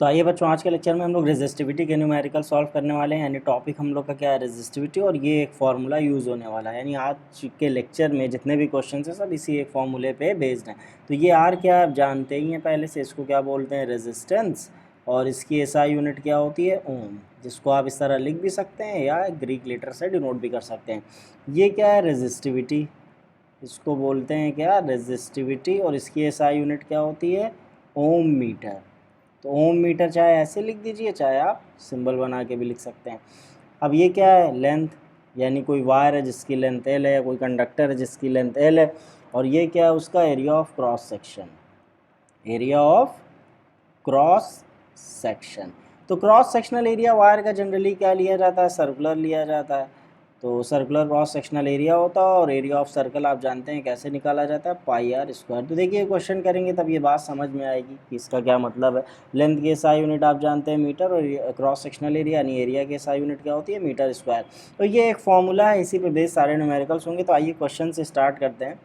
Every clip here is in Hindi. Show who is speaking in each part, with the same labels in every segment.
Speaker 1: तो आइए बच्चों, आज के लेक्चर में हम लोग रेजिस्टिविटी के न्यूमेरिकल सॉल्व करने वाले हैं। यानी टॉपिक हम लोग का क्या है, रेजिस्टिविटी, और ये एक फार्मूला यूज़ होने वाला है। यानी आज के लेक्चर में जितने भी क्वेश्चन हैं सब इसी एक फार्मूले पे बेस्ड हैं। तो ये आर क्या आप जानते ही हैं पहले से, इसको क्या बोलते हैं, रेजिस्टेंस, और इसकी एसआई यूनिट क्या होती है, ओम, जिसको आप इस तरह लिख भी सकते हैं या ग्रीक लेटर से डिनोट भी कर सकते हैं। ये क्या है, रेजिस्टिविटी, इसको बोलते हैं क्या, रेजिस्टिविटी, और इसकी एसआई यूनिट क्या होती है, ओम मीटर। तो ओम मीटर चाहे ऐसे लिख दीजिए, चाहे आप सिंबल बना के भी लिख सकते हैं। अब ये क्या है, लेंथ, यानी कोई वायर है जिसकी लेंथ एल है, या कोई कंडक्टर है जिसकी लेंथ एल है, और ये क्या है, उसका area of cross section, area of cross section. तो क्रॉस सेक्शनल एरिया वायर का जनरली क्या लिया जाता है, सर्कुलर लिया जाता है। तो सर्कुलर क्रॉस सेक्शनल एरिया होता है, और एरिया ऑफ सर्कल आप जानते हैं कैसे निकाला जाता है, पाई आर स्क्वायर। तो देखिए क्वेश्चन करेंगे तब ये बात समझ में आएगी कि इसका क्या मतलब है। लेंथ की एसआई यूनिट आप जानते हैं मीटर, और क्रॉस सेक्शनल एरिया यानी एरिया की एसआई यूनिट क्या होती है, मीटर स्क्वायर। तो ये एक फॉर्मूला है, इसी पे बेस सारे न्यूमेरिकल्स होंगे। तो आइए क्वेश्चन से स्टार्ट करते हैं।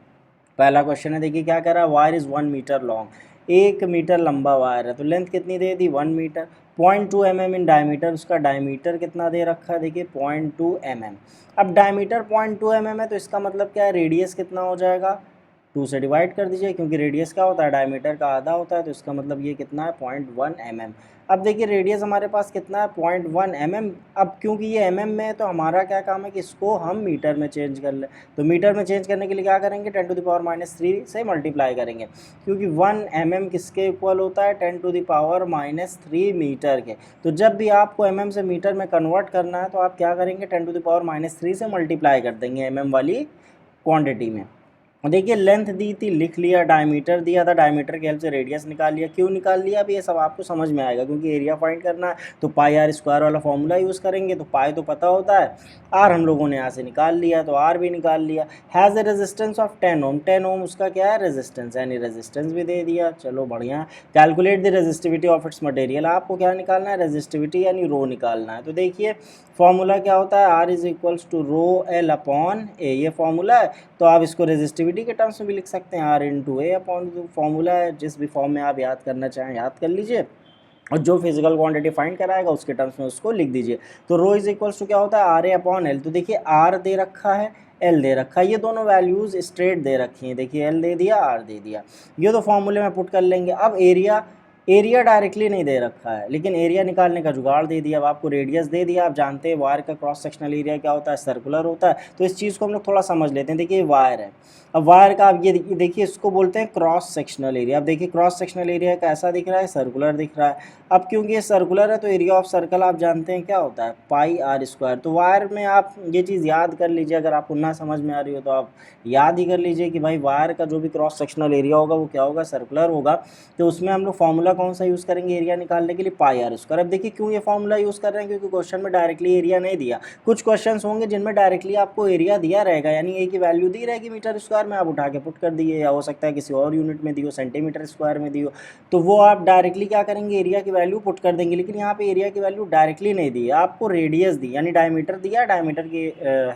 Speaker 1: पहला क्वेश्चन है, देखिए क्या कह रहा है, wire is 1 metre long, 1 metre लंबा वायर है। तो लेंथ कितनी दे दी, 1 मीटर। 0.2 mm इन डायमीटर, उसका डायमीटर कितना दे रखा है, देखिए 0.2 mm। अब डायमीटर 0.2 mm है, तो इसका मतलब क्या है, रेडियस कितना हो जाएगा, 2 से डिवाइड कर दीजिए, क्योंकि रेडियस क्या होता है, डायमीटर का आधा होता है। तो इसका मतलब ये कितना है, 0.1 mm। अब देखिए रेडियस हमारे पास कितना है, 0.1 mm। अब क्योंकि ये mm में है, तो हमारा क्या काम है कि इसको हम मीटर में चेंज कर लें। तो मीटर में चेंज करने के लिए क्या करेंगे, 10⁻³ से मल्टीप्लाई करेंगे, क्योंकि 1 mm किसके इक्वल होता है, 10⁻³ मीटर के। तो जब भी आपको mm से मीटर में कन्वर्ट करना है, तो आप क्या करेंगे, 10⁻³ से मल्टीप्लाई कर देंगे mm वाली क्वांटिटी में। देखिए लेंथ दी थी, लिख लिया, डायमीटर दिया था, डायमीटर की हेल्प से रेडियस निकाल लिया। क्यों निकाल लिया, अब ये सब आपको समझ में आएगा, क्योंकि एरिया फाइंड करना है तो पाई आर स्क्वायर वाला फॉर्मूला यूज़ करेंगे। तो पाई तो पता होता है, आर हम लोगों ने यहाँ से निकाल लिया, तो आर भी निकाल लिया। हैज़ ए रेजिस्टेंस ऑफ 10 ओम, 10 ओम उसका क्या है, रेजिस्टेंस, यानी रेजिस्टेंस भी दे दिया। चलो बढ़िया। Calculate the resistivity of its material, आपको क्या निकालना है, रेजिस्टिविटी यानी रो निकालना है। तो देखिए फॉर्मूला क्या होता है, R is equals to rho L upon A, ये फॉर्मूला है। तो आप इसको रेजिस्टिविटी के टर्म्स में भी लिख सकते हैं, R into A upon, formula है, जिस भी फॉर्म में आप याद करना चाहें याद कर लीजिए, और जो फिजिकल क्वांटिटी फाइंड कराएगा उसके टर्म्स में उसको लिख दीजिए। तो रो इज इक्वल्स टू क्या होता है, आर ए अपॉन एल। तो देखिए आर दे रखा है, एल दे रखा है, ये दोनों वैल्यूज़ स्ट्रेट दे रखी हैं। देखिए एल दे दिया, आर दे दिया, ये तो फॉर्मूले में पुट कर लेंगे। अब एरिया डायरेक्टली नहीं दे रखा है, लेकिन एरिया निकालने का जुगाड़ दे दिया। अब आपको रेडियस दे दिया, आप जानते हैं वायर का क्रॉस सेक्शनल एरिया क्या होता है, सर्कुलर होता है। तो इस चीज़ को हम लोग थोड़ा समझ लेते हैं। देखिए वायर है, अब वायर का आप ये देखिए, इसको बोलते हैं क्रॉस सेक्शनल एरिया। अब देखिए क्रॉस सेक्शनल एरिया कैसा दिख रहा है, सर्कुलर दिख रहा है। अब क्योंकि ये सर्कुलर है, तो एरिया ऑफ सर्कल आप जानते हैं क्या होता है, पाई आर स्क्वायर। तो वायर में आप ये चीज़ याद कर लीजिए, अगर आपको ना समझ में आ रही हो तो आप याद ही कर लीजिए कि भाई वायर का जो भी क्रॉस सेक्शनल एरिया होगा वो क्या होगा, सर्कुलर होगा। तो उसमें हम लोग फॉर्मूला कौन सा यूज़ करेंगे एरिया निकालने के लिए, पाई आर स्क्वायर। अब देखिए क्यों ये फॉर्मूला यूज़ कर रहे हैं, क्योंकि क्वेश्चन में डायरेक्टली एरिया नहीं दिया। कुछ क्वेश्चन होंगे जिनमें डायरेक्टली आपको एरिया दिया रहेगा, यानी ए की वैल्यू दी रहेगी मीटर स्क्वायर में, आप उठा के पुट कर दिए, या हो सकता है किसी और यूनिट में दी हो, सेंटीमीटर स्क्वायर में दी हो, तो वो आप डायरेक्टली क्या करेंगे, एरिया की वैल्यू पुट कर देंगे। लेकिन यहाँ पे एरिया की वैल्यू डायरेक्टली नहीं दी, आपको रेडियस दी, यानी डायमीटर दिया, डायमीटर की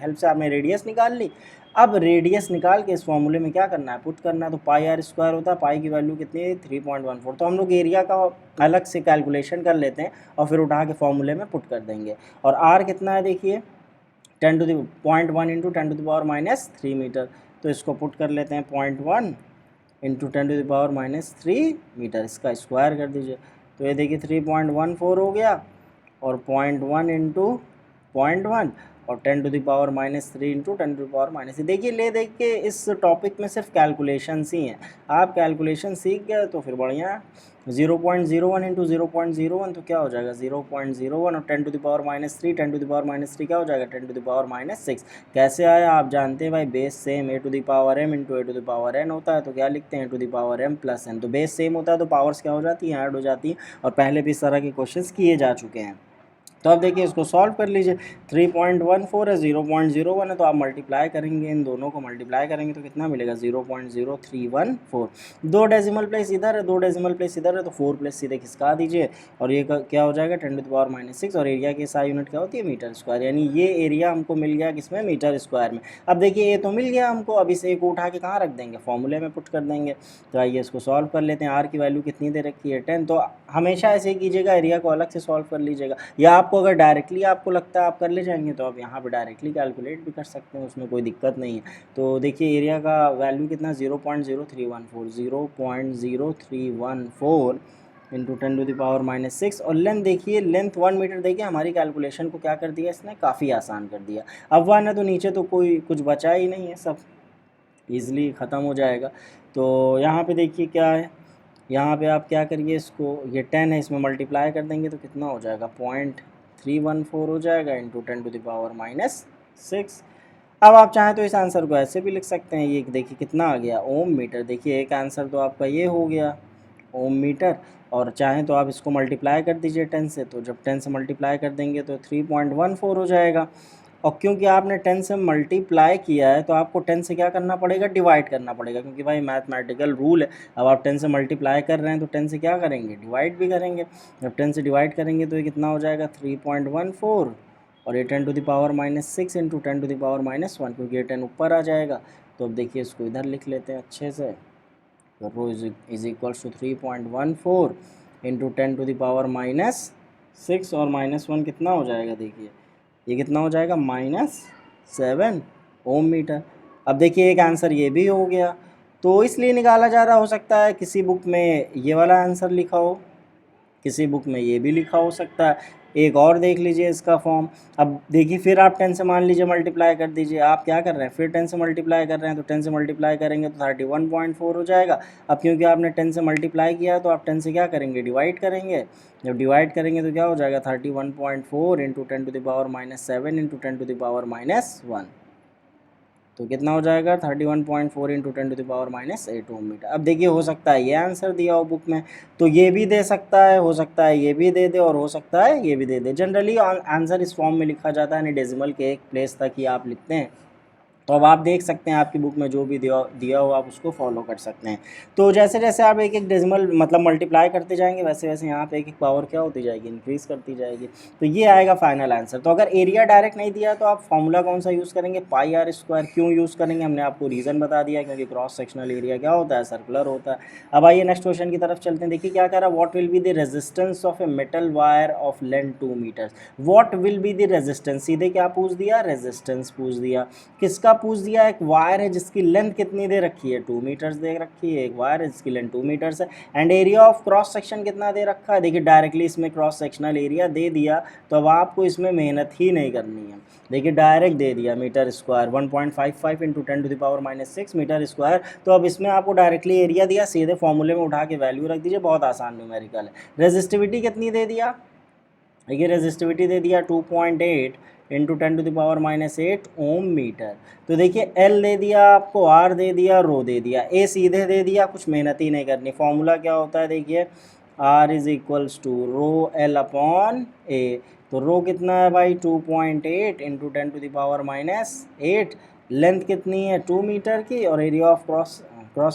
Speaker 1: हेल्प से आपने रेडियस निकाल ली। अब रेडियस निकाल के इस फॉर्मूले में क्या करना है, पुट करना है। तो पाई आर स्क्वायर होता है, पाई की वैल्यू कितनी है, 3.14। तो हम लोग एरिया का अलग से कैलकुलेशन कर लेते हैं, और फिर उठा के फॉर्मूले में पुट कर देंगे। और आर कितना है, देखिए 10⁻1 इंटू 10⁻³ मीटर। तो इसको पुट कर लेते हैं, 0.1 इंटू 10⁻³ मीटर, इसका स्क्वायर कर दीजिए। तो ये देखिए 3.14 हो गया, और 0.1 इंटू 0.1, और 10⁻³ इंटू 10⁻³। देखिए देखिए इस टॉपिक में सिर्फ कैलकुलेशंस ही हैं। आप कैलकुलेशन सीख गए तो फिर बढ़िया। 0.01 इंटू 0.01 तो क्या हो जाएगा, 0.01, और 10⁻³ 10⁻³ क्या हो जाएगा, 10⁻⁻6। कैसे आया आप जानते हैं भाई, base same a⁻m into a⁻n होता है। तो क्या लिखते हैं, a⁻m प्लस n। तो बेस सेम होता है तो पावर्स क्या हो जाती हैं, ऐड हो जाती हैं, और पहले भी इस तरह के क्वेश्चंस किए जा चुके हैं। तो अब देखिए इसको सॉल्व कर लीजिए। 3.14 है, 0.01 है, तो आप मल्टीप्लाई करेंगे, इन दोनों को मल्टीप्लाई करेंगे तो कितना मिलेगा 0.0314। 2 डेसिमल प्लेस इधर है, 2 डेसिमल प्लेस इधर है, तो 4 प्लेस सीधे खिसका दीजिए और ये क्या हो जाएगा 10⁻⁻6। और एरिया की SI यूनिट क्या होती है मीटर स्क्वायर, यानी ये एरिया हमको मिल गया किसमें मीटर स्क्वायर में। अब देखिए ये तो मिल गया हमको, अब इस एक को उठा के कहाँ रख देंगे फॉर्मूले में पुट कर देंगे। तो आइए इसको सॉल्व कर लेते हैं। आर की वैल्यू कितनी दे रखी है 10, तो हमेशा ऐसे ही कीजिएगा, एरिया को अलग से सॉल्व कर लीजिएगा, या आपको अगर डायरेक्टली आपको लगता है आप कर ले जाएंगे तो आप यहाँ पे डायरेक्टली कैलकुलेट भी कर सकते हैं, उसमें कोई दिक्कत नहीं है। तो देखिए एरिया का वैल्यू कितना 0.0314 इंटू 10⁻⁻6 और लेंथ देखिए, लेंथ 1 मीटर देखिए, हमारी कैलकुलेशन को क्या कर दिया इसने, काफ़ी आसान कर दिया। अब 1 है तो नीचे तो कोई कुछ बचा ही नहीं है, सब ईज़िली ख़त्म हो जाएगा। तो यहाँ पे देखिए क्या है, यहाँ पे आप क्या करिए, इसको ये 10 है इसमें मल्टीप्लाई कर देंगे तो कितना हो जाएगा 0.314 हो जाएगा इंटू 10⁻⁻6। अब आप चाहें तो इस आंसर को ऐसे भी लिख सकते हैं, ये देखिए कितना आ गया ओम मीटर। देखिए एक आंसर तो आपका ये हो गया ओम मीटर, और चाहें तो आप इसको मल्टीप्लाई कर दीजिए 10 से, तो जब 10 से मल्टीप्लाई कर देंगे तो 3.14 हो जाएगा। और क्योंकि आपने 10 से मल्टीप्लाई किया है तो आपको 10 से क्या करना पड़ेगा, डिवाइड करना पड़ेगा, क्योंकि भाई मैथमेटिकल रूल है। अब आप 10 से मल्टीप्लाई कर रहे हैं तो 10 से क्या करेंगे, डिवाइड भी करेंगे। जब 10 से डिवाइड करेंगे तो ये कितना हो जाएगा 3.14, और ये 10⁻⁻6 इंटू 10⁻⁻1, क्योंकि ये 10 ऊपर आ जाएगा। तो अब देखिए इसको इधर लिख लेते हैं अच्छे से, तो रो इज इक्वल्स टू 3.14 इंटू 10⁻⁻6 और -1 कितना हो जाएगा, देखिए ये कितना हो जाएगा -7 ओम मीटर। अब देखिए एक आंसर ये भी हो गया, तो इसलिए निकाला जा रहा, हो सकता है किसी बुक में ये वाला आंसर लिखा हो, किसी बुक में ये भी लिखा हो सकता है। एक और देख लीजिए इसका फॉर्म। अब देखिए फिर आप 10 से मान लीजिए मल्टीप्लाई कर दीजिए, आप क्या कर रहे हैं फिर 10 से मल्टीप्लाई कर रहे हैं, तो 10 से मल्टीप्लाई करेंगे तो 31.4 हो जाएगा। अब क्योंकि आपने 10 से मल्टीप्लाई किया है तो आप 10 से क्या करेंगे, डिवाइड करेंगे। जब डिवाइड करेंगे तो क्या हो जाएगा 31.4 इंटू 10⁻⁻7 इंटू 10⁻⁻1, तो कितना हो जाएगा 31.4 इंटू 10⁻⁻8 ओम मीटर। अब देखिए हो सकता है ये आंसर दिया हो बुक में, तो ये भी दे सकता है, हो सकता है ये भी दे दे, और हो सकता है ये भी दे दे। जनरली आंसर इस फॉर्म में लिखा जाता है, यानी डेसिमल के एक प्लेस तक ही आप लिखते हैं। तो अब आप देख सकते हैं आपकी बुक में जो भी दिया हो आप उसको फॉलो कर सकते हैं। तो जैसे जैसे आप एक एक डेसिमल मतलब मल्टीप्लाई करते जाएंगे वैसे वैसे यहाँ पे एक एक पावर क्या होती जाएगी, इंक्रीज़ करती जाएगी। तो ये आएगा फाइनल आंसर। तो अगर एरिया डायरेक्ट नहीं दिया तो आप फॉर्मूला कौन सा यूज़ करेंगे, πr²। क्यों यूज़ करेंगे, हमने आपको रीज़न बता दिया, क्योंकि क्रॉस सेक्शनल एरिया क्या होता है, सर्कुलर होता है। अब आइए नेक्स्ट क्वेश्चन की तरफ चलते हैं। देखिए क्या कह रहा है, what will be the resistance of a metal wire of length 2 metres. What will be the resistance, सीधे क्या पूछ दिया, रेजिस्टेंस पूछ दिया। किसका पूछ दिया, एक वायर है जिसकी लेंथ कितनी दे रखी है 2 मीटर्स दे रखी है, एक वायर है जिसकी लेंथ 2 मीटर्स है, and area of cross section कितना दे रखा है। देखिए डायरेक्टली इसमें क्रॉस सेक्शनल एरिया दे दिया, तो अब आपको इसमें मेहनत ही नहीं करनी है। देखिए डायरेक्ट दे दिया metre square 1.55 into 10⁻⁻6 metre square. तो अब इसमें आपको डायरेक्टली एरिया दिया, सीधे फॉर्मूले में उठा के वैल्यू रख दीजिए, बहुत आसान न्यूमेरिकल है। रेजिस्टिविटी कितनी दे दिया, देखिए रेजिस्टिविटी दे दिया 2.8 इंटू 10⁻⁻8 ओम मीटर। तो देखिए एल दे दिया आपको, आर दे दिया, रो दे दिया, ए सीधे दे दिया, कुछ मेहनत ही नहीं करनी। फॉर्मूला क्या होता है, देखिए R is equals to rho L upon A. तो रो कितना है भाई 2.8 इंटू 10⁻⁸। लेंथ कितनी है 2 मीटर की, और area of cross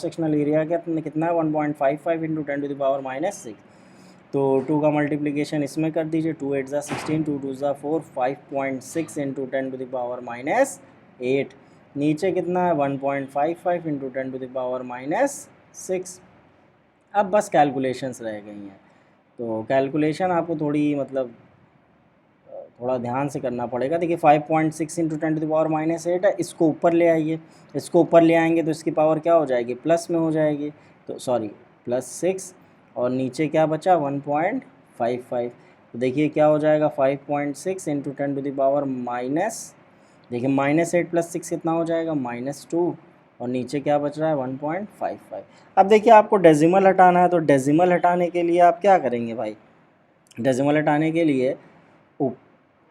Speaker 1: sectional area कितना है 1.55 इंटू 10⁻⁻6। तो 2 का मल्टीप्लिकेशन इसमें कर दीजिए, 2 8 ज़ा 16, 2 2 ज़ा 4, 5.6 इंटू 10⁻⁻8। नीचे कितना है 1.55 इंटू 10⁻⁻6। अब बस कैलकुलेशंस रह गई हैं, तो कैलकुलेशन आपको थोड़ी मतलब थोड़ा ध्यान से करना पड़ेगा। देखिए 5.6 इंटू 10⁻⁸ है, इसको ऊपर ले आइए, इसको ऊपर ले आएंगे तो इसकी पावर क्या हो जाएगी, प्लस में हो जाएगी, तो सॉरी +6, और नीचे क्या बचा 1.55। तो देखिए क्या हो जाएगा 5.6 इंटू 10⁻⁻, देखिए -8 + 6 कितना हो जाएगा -2, और नीचे क्या बच रहा है 1.55। अब देखिए आपको डेसिमल हटाना है, तो डेसिमल हटाने के लिए आप क्या करेंगे भाई, डेसिमल हटाने के लिए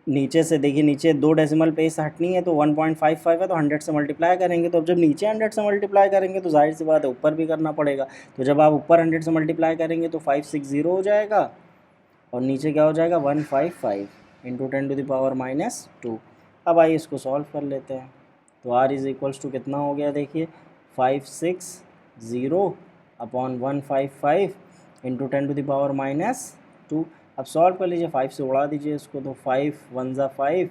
Speaker 1: नीचे से देखिए, नीचे 2 डेसिमल प्लेस हटनी है, तो 1.55 है तो 100 से मल्टीप्लाई करेंगे। तो अब जब नीचे 100 से मल्टीप्लाई करेंगे तो जाहिर सी बात है ऊपर भी करना पड़ेगा। तो जब आप ऊपर 100 से मल्टीप्लाई करेंगे तो 560 हो जाएगा, और नीचे क्या हो जाएगा 155। इंटू 10⁻⁻²। अब आइए इसको सॉल्व कर लेते हैं। तो r इज़ इक्वल्स टू कितना हो गया देखिए 560 अपॉन 155 इंटू 10⁻⁻²। अब सॉल्व कर लीजिए, 5 से उड़ा दीजिए इसको, तो 5 1 ज़ा 5,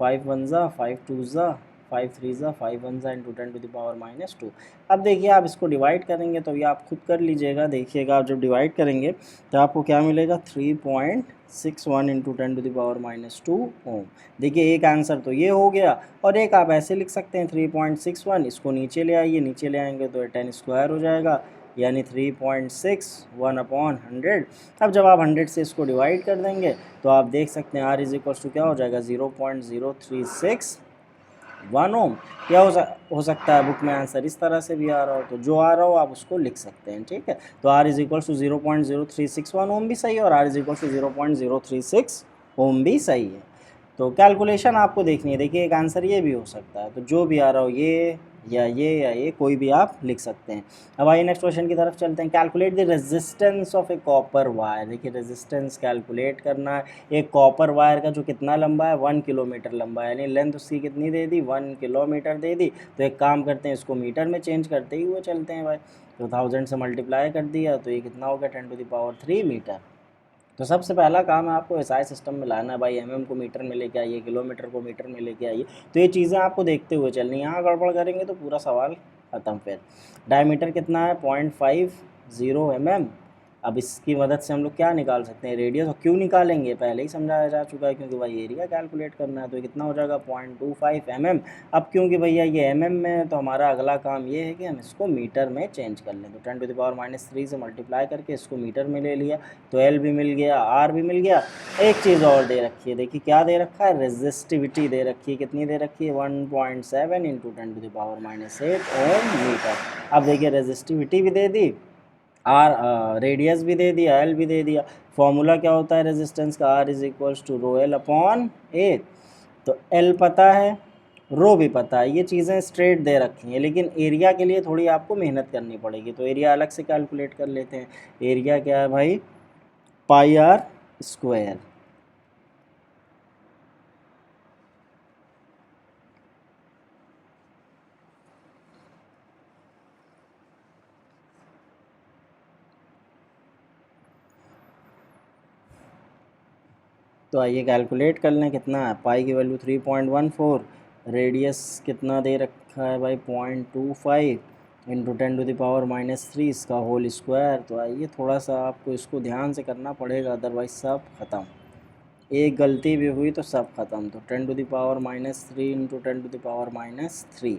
Speaker 1: 5 1 ज़ा 5 2 ज़ा 5 3 ज़ा 5 1 ज़ा इंटू 10⁻⁻²। अब देखिए आप इसको डिवाइड करेंगे तो ये आप खुद कर लीजिएगा। देखिएगा आप जब डिवाइड करेंगे तो आपको क्या मिलेगा 3.61 इंटू 10⁻² ओम। देखिए एक आंसर तो ये हो गया, और एक आप ऐसे लिख सकते हैं 3.61, इसको नीचे ले आइए, नीचे ले आएंगे तो 10² हो जाएगा, यानी 3.61 अपॉन 100। अब जब आप 100 से इसको डिवाइड कर देंगे तो आप देख सकते हैं r इज इक्वल्स टू क्या हो जाएगा 0.0361 ओम। या हो सकता है बुक में आंसर इस तरह से भी आ रहा हो, तो जो आ रहा हो आप उसको लिख सकते हैं, ठीक है। तो r इज इक्वल्स टू 0.0361 ओम भी सही है, और r इज इक्वल्स टू 0.036 ओम भी सही है। तो कैलकुलेशन आपको देखनी है। देखिए एक आंसर ये भी हो सकता है, तो जो भी आ रहा हो ये या ये कोई भी आप लिख सकते हैं। अब आइए नेक्स्ट क्वेश्चन की तरफ चलते हैं। Calculate the resistance of A copper wire. देखिए रेजिस्टेंस कैलकुलेट करना है एक कॉपर वायर का, जो कितना लंबा है 1 किलोमीटर लंबा है, यानी लेंथ उसकी कितनी दे दी 1 किलोमीटर दे दी। तो एक काम करते हैं, इसको मीटर में चेंज करते ही हुए चलते हैं भाई। तो 1000 से मल्टीप्लाई कर दिया तो ये कितना हो गया 10⁻³ मीटर। तो सबसे पहला काम है आपको एसआई सिस्टम में लाना है भाई। एमएम को मीटर में लेके आइए, किलोमीटर को मीटर में लेके आइए। तो ये चीज़ें आपको देखते हुए चलनी, यहाँ गड़बड़ करेंगे तो पूरा सवाल ख़त्म। फिर डायमीटर कितना है 0.50 mm। अब इसकी मदद से हम लोग क्या निकाल सकते हैं रेडियस, और क्यों निकालेंगे पहले ही समझाया जा चुका है, क्योंकि भाई एरिया कैलकुलेट करना है। तो कितना हो जाएगा 0.25 mm। अब क्योंकि भैया ये mm में है तो हमारा अगला काम ये है कि हम इसको मीटर में चेंज कर लें। तो 10⁻³ से मल्टीप्लाई करके इसको मीटर में ले लिया, तो L भी मिल गया, R भी मिल गया। एक चीज़ और दे रखी है, देखिए क्या दे रखा है, रेजिस्टिविटी दे रखी है। कितनी दे रखी है 1.7 इंटू 10⁻⁸ ओम मीटर। अब देखिए रेजिस्टिविटी भी दे दी, रेडियस भी दे दिया, L भी दे दिया। फॉर्मूला क्या होता है रेजिस्टेंस का, R is equals to ρL upon A। तो L पता है, रो भी पता है, ये चीज़ें स्ट्रेट दे रखी हैं, लेकिन एरिया के लिए थोड़ी आपको मेहनत करनी पड़ेगी। तो एरिया अलग से कैलकुलेट कर लेते हैं। एरिया क्या है भाई πr²। तो आइए कैलकुलेट कर लें कितना है। पाई की वैल्यू 3.14, रेडियस कितना दे रखा है भाई 0.25 इंटू 10⁻⁻3 इसका होल स्क्वायर। तो आइए थोड़ा सा आपको इसको ध्यान से करना पड़ेगा, अदरवाइज सब ख़त्म। एक गलती भी हुई तो सब ख़त्म। तो 10⁻³ इंटू 10⁻³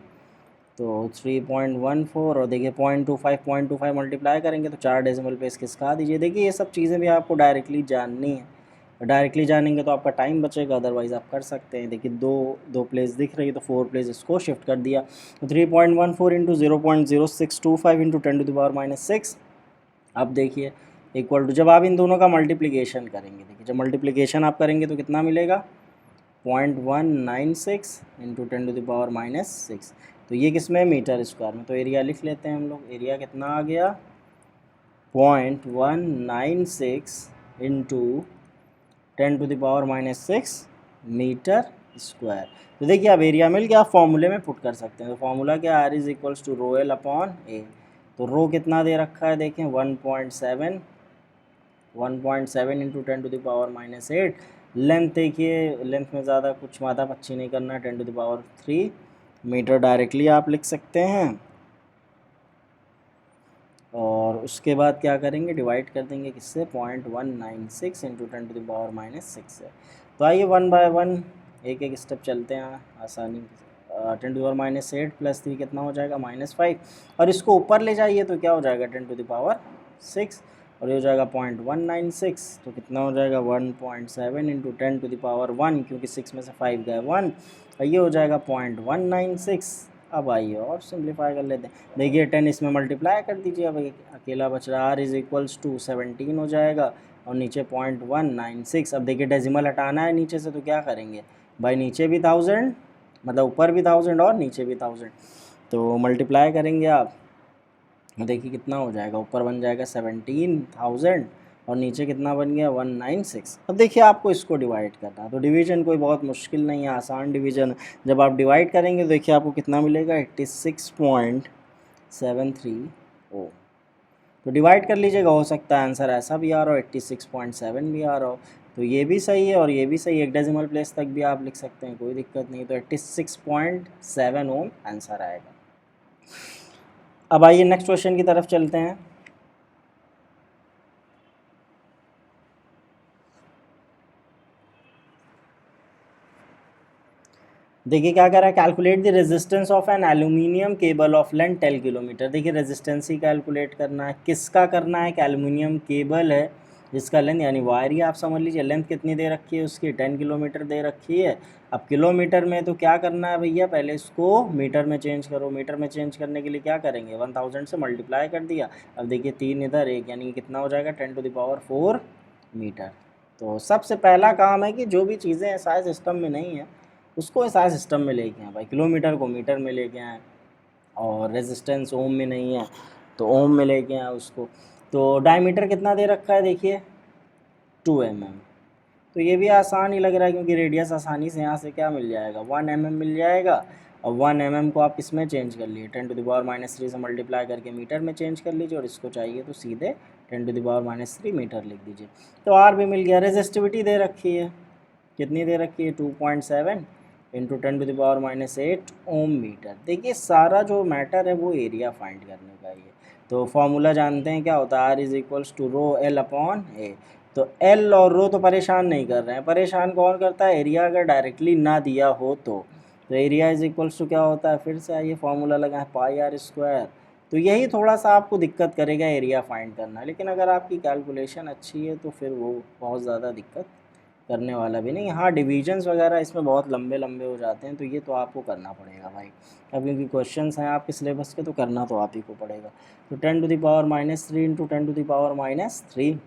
Speaker 1: तो 3.14, और देखिए 0.25 मल्टीप्लाई करेंगे तो 4 डेसिमल प्लेस खिसका दीजिए। देखिए ये सब चीज़ें भी आपको डायरेक्टली जाननी है, डायरेक्टली जानेंगे तो आपका टाइम बचेगा, अदरवाइज़ आप कर सकते हैं। देखिए दो प्लेस दिख रही है तो 4 प्लेस इसको शिफ्ट कर दिया। तो 3.14 इंटू 0.0625 इंटू 10⁻⁶। अब देखिए इक्वल टू, जब आप इन दोनों का मल्टीप्लिकेशन करेंगे, देखिए जब मल्टीप्लिकेशन आप करेंगे तो कितना मिलेगा 0.196 इंटू 10⁻⁶। तो ये किस में मीटर स्क्वायर में। तो एरिया लिख लेते हैं हम लोग। एरिया कितना आ गया 0.196 इंटू 10⁻⁶ मीटर स्क्वायर। तो देखिए अब एरिया मिल गया, आप फॉर्मूले में पुट कर सकते हैं। तो फॉर्मूला क्या R is equals to ρL upon A। तो रो कितना दे रखा है देखें 1.7 इंटू 10⁻⁸। लेंथ देखिए, लेंथ में ज़्यादा कुछ माथा पच्ची नहीं करना, 10⁻³ मीटर डायरेक्टली आप लिख सकते हैं। और उसके बाद क्या करेंगे, डिवाइड कर देंगे किससे 0.196 इंटू 10⁻⁶ से। तो आइए 1 बाय 1 एक एक स्टेप चलते हैं आसानी। 10⁻⁸ प्लस 3 कितना हो जाएगा -5, और इसको ऊपर ले जाइए तो क्या हो जाएगा 10⁻6, और ये हो जाएगा 0.196। तो कितना हो जाएगा 1.7 इंटू 10⁻1, क्योंकि 6 में से 5 गए 1, और ये हो जाएगा 0.196। अब आइए और सिंप्लीफाई कर लेते हैं। देखिए 10 इसमें मल्टीप्लाई कर दीजिए, अब अकेला बच रहा R इज इक्वल्स टू 17 हो जाएगा, और नीचे 0.196। अब देखिए डेसिमल हटाना है नीचे से, तो क्या करेंगे भाई, नीचे भी 1000, मतलब ऊपर भी 1000 और नीचे भी 1000, तो मल्टीप्लाई करेंगे आप। देखिए कितना हो जाएगा, ऊपर बन जाएगा 17,000 और नीचे कितना बन गया 196। अब देखिए आपको इसको डिवाइड करना है, तो डिवीजन कोई बहुत मुश्किल नहीं है, आसान डिवीजन। जब आप डिवाइड करेंगे तो देखिए आपको कितना मिलेगा 86.73। तो डिवाइड कर लीजिएगा, हो सकता है आंसर ऐसा भी आ रहा हो 86.7 भी आ रहा हो। तो ये भी सही है और ये भी सही है, एक डेसिमल प्लेस तक भी आप लिख सकते हैं, कोई दिक्कत नहीं। तो 86.7 ओम आंसर आएगा। अब आइए नेक्स्ट क्वेश्चन की तरफ चलते हैं। देखिए क्या कर रहा है, calculate the resistance of an aluminium cable of length 10 kilometre. देखिए रेजिस्टेंस ही कैलकुलेट करना है, किसका करना है, कि एल्यूमिनियम केबल है जिसका लेंथ यानी वायर ही आप समझ लीजिए, लेंथ कितनी दे रखी है उसकी 10 किलोमीटर दे रखी है। अब किलोमीटर में तो क्या करना है भैया, पहले इसको मीटर में चेंज करो। मीटर में चेंज करने के लिए क्या करेंगे, 1000 से मल्टीप्लाई कर दिया। अब देखिए 3 इधर 1 यानी कितना हो जाएगा 10⁴ मीटर। तो सबसे पहला काम है कि जो भी चीज़ें SI सिस्टम में नहीं है उसको SI सिस्टम में लेके आए भाई। किलोमीटर को मीटर में लेके आए, और रेजिस्टेंस ओम में नहीं है तो ओम में लेके आए उसको। तो डायमीटर कितना दे रखा है देखिए 2 mm। तो ये भी आसान ही लग रहा है क्योंकि रेडियस आसानी से यहाँ से क्या मिल जाएगा 1 mm मिल जाएगा। और 1 mm को आप इसमें चेंज कर लिए 10⁻³ से मल्टीप्लाई करके मीटर में चेंज कर लीजिए, और इसको चाहिए तो सीधे 10⁻³ मीटर लिख दीजिए। तो R भी मिल गया। रेजिस्टिविटी दे रखी है, कितनी दे रखी है 2.7 इंटू 10⁻⁸ ओम मीटर। देखिए सारा जो मैटर है वो एरिया फाइंड करने का ही है। तो फॉर्मूला जानते हैं क्या होता है, R is equals to rho L/A। तो L और रो तो परेशान नहीं कर रहे हैं, परेशान कौन करता है, एरिया अगर डायरेक्टली ना दिया हो तो एरिया इज इक्वल्स टू क्या होता है, फिर से आइए फॉर्मूला लगा है πr²। तो यही थोड़ा सा आपको दिक्कत करेगा एरिया फाइंड करना, लेकिन अगर आपकी कैलकुलेशन अच्छी है तो फिर वो बहुत ज़्यादा दिक्कत करने वाला भी नहीं। हाँ डिवीजन्स वगैरह इसमें बहुत लंबे लंबे हो जाते हैं, तो ये तो आपको करना पड़ेगा भाई। अब क्योंकि क्वेश्चंस हैं आपके सिलेबस के तो करना तो आप ही को पड़ेगा। तो 10⁻³ इंटू 10⁻³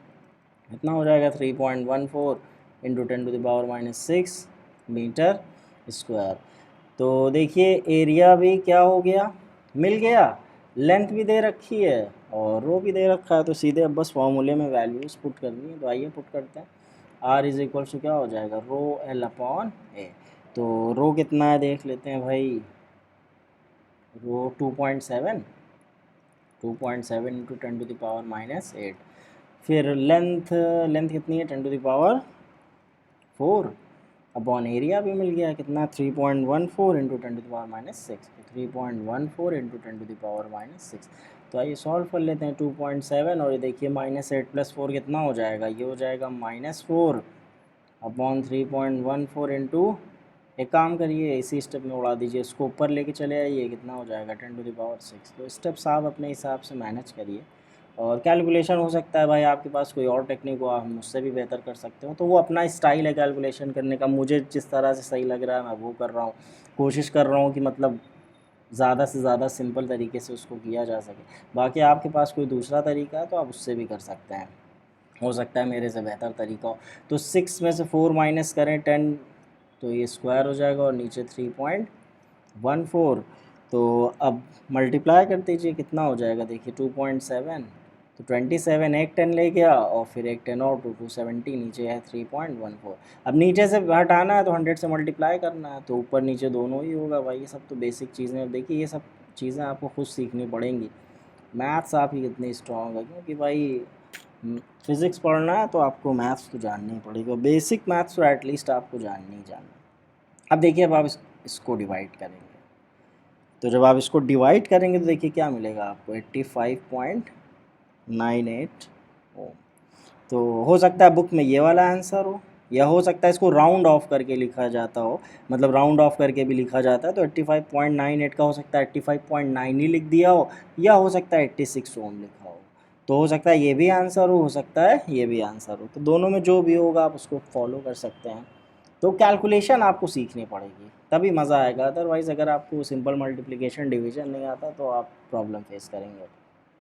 Speaker 1: इतना हो जाएगा 3.14 इंटू 10⁻⁶ मीटर स्क्वायर। तो देखिए एरिया भी क्या हो गया, मिल गया, लेंथ भी दे रखी है और रो भी दे रखा है। तो सीधे अब बस फॉर्मूले में वैल्यूज़ पुट करनी है। तो आइए पुट करते हैं। R इज इक्वल टू क्या हो जाएगा रो L/A। तो रो कितना है देख लेते हैं भाई, रो 2.7 इंटू 10⁻⁸। फिर लेंथ कितनी है 10⁻⁴ अपॉन एरिया भी मिल गया कितना 3.14 इंटू 10⁻⁶। 3.14 इंटू 10⁻⁶। तो आइए सॉल्व कर लेते हैं। 2.7 और ये देखिए -8 + 4 कितना हो जाएगा, ये हो जाएगा -4 अपॉन 3.14 इंटू, एक काम करिए इसी स्टेप में उड़ा दीजिए, इसको ऊपर लेके चले आइए, कितना हो जाएगा 10⁻⁶। तो स्टेप्स आप अपने हिसाब से मैनेज करिए। और कैलकुलेशन हो सकता है भाई आपके पास कोई और टेक्निक हो, आप मुझसे भी बेहतर कर सकते हो, तो वो अपना स्टाइल है कैलकुलेशन करने का। मुझे जिस तरह से सही लग रहा है मैं वो कर रहा हूँ, कोशिश कर रहा हूँ कि मतलब ज़्यादा से ज़्यादा सिंपल तरीके से उसको किया जा सके। बाकी आपके पास कोई दूसरा तरीका है तो आप उससे भी कर सकते हैं, हो सकता है मेरे से बेहतर तरीका हो। तो 6 में से 4 माइनस करें 10 तो ये स्क्वायर हो जाएगा और नीचे 3.14। तो अब मल्टीप्लाई कर दीजिए, कितना हो जाएगा देखिए 2.7 तो 27 एक 10 ले गया और फिर एक 10 और 270 नीचे है 3.14। अब नीचे से हटाना है तो 100 से मल्टीप्लाई करना है, तो ऊपर नीचे दोनों ही होगा भाई। ये सब तो बेसिक चीज़ें हैं। देखिए ये सब चीज़ें आपको खुद सीखनी पड़ेंगी। मैथ्स आपकी कितनी स्ट्रॉन्ग है, क्योंकि भाई फिज़िक्स पढ़ना है तो आपको मैथ्स तो जाननी ही पड़ेगा, बेसिक मैथ्स तो एटलीस्ट आपको जाननी ही जानना। अब देखिए अब आप इसको डिवाइड करेंगे, तो जब आप इसको डिवाइड करेंगे तो देखिए क्या मिलेगा आपको 85.98 ओम। तो हो सकता है बुक में ये वाला आंसर हो, या हो सकता है इसको राउंड ऑफ करके लिखा जाता हो, मतलब राउंड ऑफ करके भी लिखा जाता है। तो 85.98 का हो सकता है 85.9 ही लिख दिया हो, या हो सकता है 86 ओम लिखा हो। तो हो सकता है ये भी आंसर हो सकता है ये भी आंसर हो। तो दोनों में जो भी होगा आप उसको फॉलो कर सकते हैं। तो कैलकुलेशन आपको सीखनी पड़ेगी तभी मज़ा आएगा, अदरवाइज़ अगर आपको सिंपल मल्टीप्लिकेशन डिवीजन नहीं आता तो आप प्रॉब्लम फेस करेंगे।